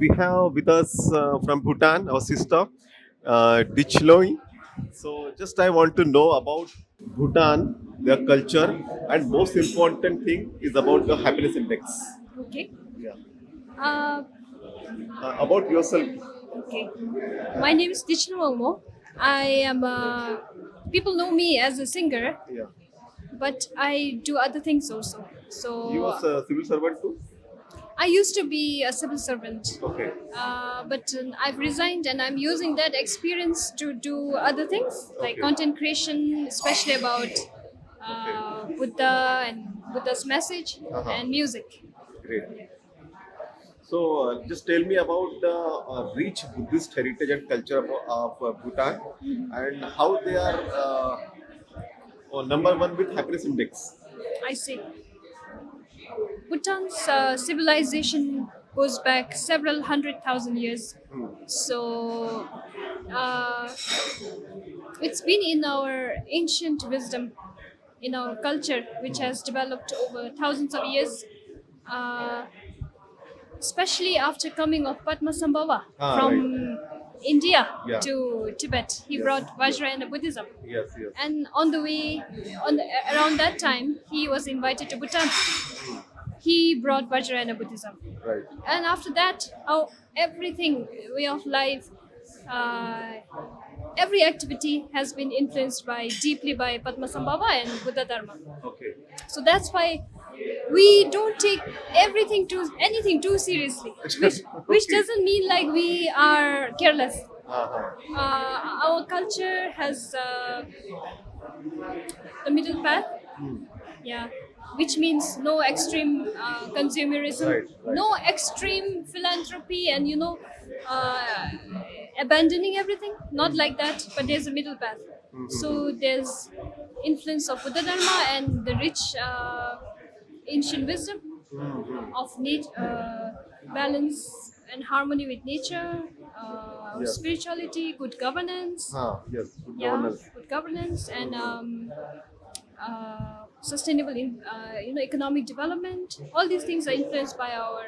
we have with us from Bhutan our sister Dichloi. So just I want to know about Bhutan, their culture, and most important thing is about the happiness index. Okay. Yeah. Uh, About yourself. okay. My name is Dichnu Momo. I am. People know me as a singer, Yeah. but I do other things also. You So was a civil servant too. I used to be a civil servant, Okay. but I've resigned, and I'm using that experience to do other things like Okay. content creation, especially about Okay. Buddha and Buddha's message Uh-huh. and music. Great. So, just tell me about the rich Buddhist heritage and culture of Bhutan and how they are number one with happiness index. I see. Bhutan's civilization goes back several 100,000 years. Hmm. So uh, it's been in our ancient wisdom, in our culture, which has developed over thousands of years, uh, especially after coming of Padmasambhava Right. from India Yeah. to Tibet. He Yes. brought Vajrayana Buddhism. Yes, yes. And on the way, around that time, he was invited to Bhutan. He brought Vajrayana Buddhism. Right. And after that, how everything, way of life, uh, every activity has been influenced by deeply by Padmasambhava and Buddha Dharma. Okay. So that's why we don't take anything too seriously, which Okay. doesn't mean like we are careless. Uh-huh. Our culture has the middle path, yeah, which means no extreme consumerism, Right, right. no extreme philanthropy, and uh, abandoning everything. Not like that, but there's a middle path. So there's influence of Buddha Dharma and the rich ancient wisdom of balance and harmony with nature, Yes. spirituality, good governance, Yes. Good yeah, governance. good governance, and sustainable economic development. All these things are influenced by our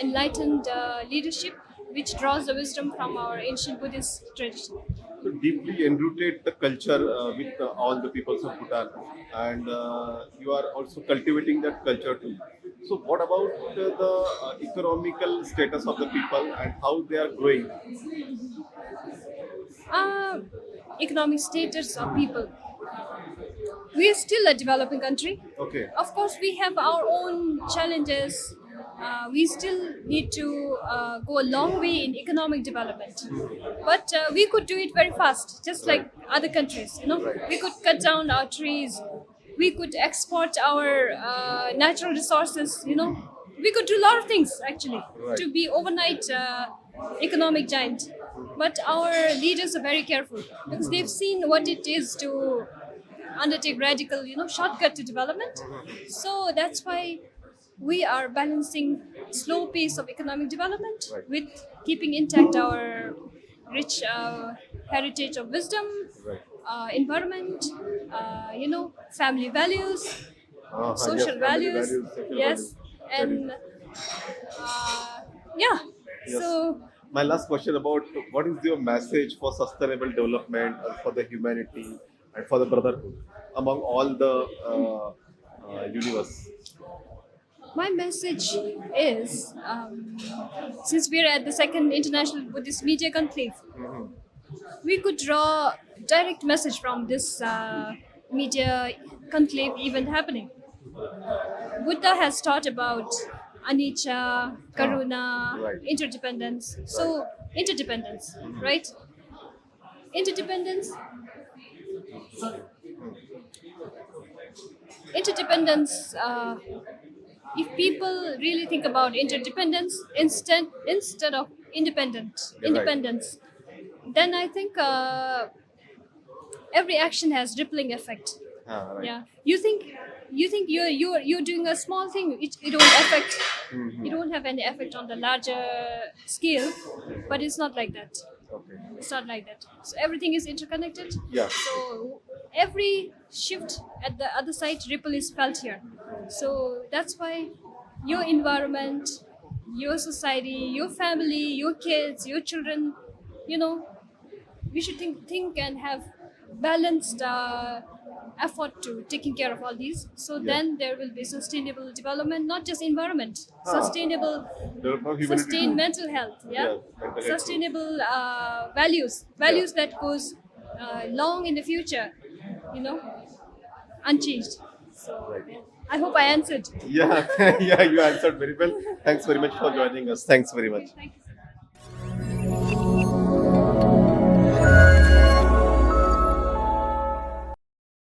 enlightened leadership, which draws the wisdom from our ancient Buddhist tradition. So deeply enrooted the culture with all the peoples of Bhutan, and you are also cultivating that culture too. So, what about the economical status of the people and how they are growing? uh, Economic status of people. We are still a developing country. Okay. Of course, we have our own challenges. We still need to go a long way in economic development, but we could do it very fast, just Right. like other countries. Right. We could cut down our trees. We could export our natural resources. We could do a lot of things actually Right. to be overnight economic giant. But our leaders are very careful because they've seen what it is to undertake radical, shortcut to development. So that's why we are balancing slow pace of economic development Right. with keeping intact our rich heritage of wisdom, Right. environment, family values, Yes, social family values, values, social values. yes, Very and yeah. yes. So My last question about what is your message for sustainable development and for the humanity and for the brotherhood among all the universe? my message is, since we're at the second International Buddhist Media Conclave, we could draw direct message from this media conclave event happening. Buddha has taught about anicca, karuna, Right. interdependence. So interdependence, right? Interdependence. Interdependence. If people really think about interdependence instead of Right. independence, then I think every action has rippling effect. Right. Yeah, you think you're doing a small thing, it won't affect, it won't have any effect on the larger scale, but it's not like that. Okay. It's not like that. So everything is interconnected. Yeah. So every shift at the other side, ripple is felt here. So that's why your environment, your society, your family, your kids, your children. You know, we should think and have balanced effort to taking care of all these. So Yeah. then there will be sustainable development, not just environment, Ah. sustainable, Development of humanity sustained too. mental health. Yeah, mental health too. sustainable values that goes long in the future. You know, unchanged. So Right. I hope I answered. Yeah, yeah, you answered very well. Thanks very much for joining us. Thanks very much. Thank you.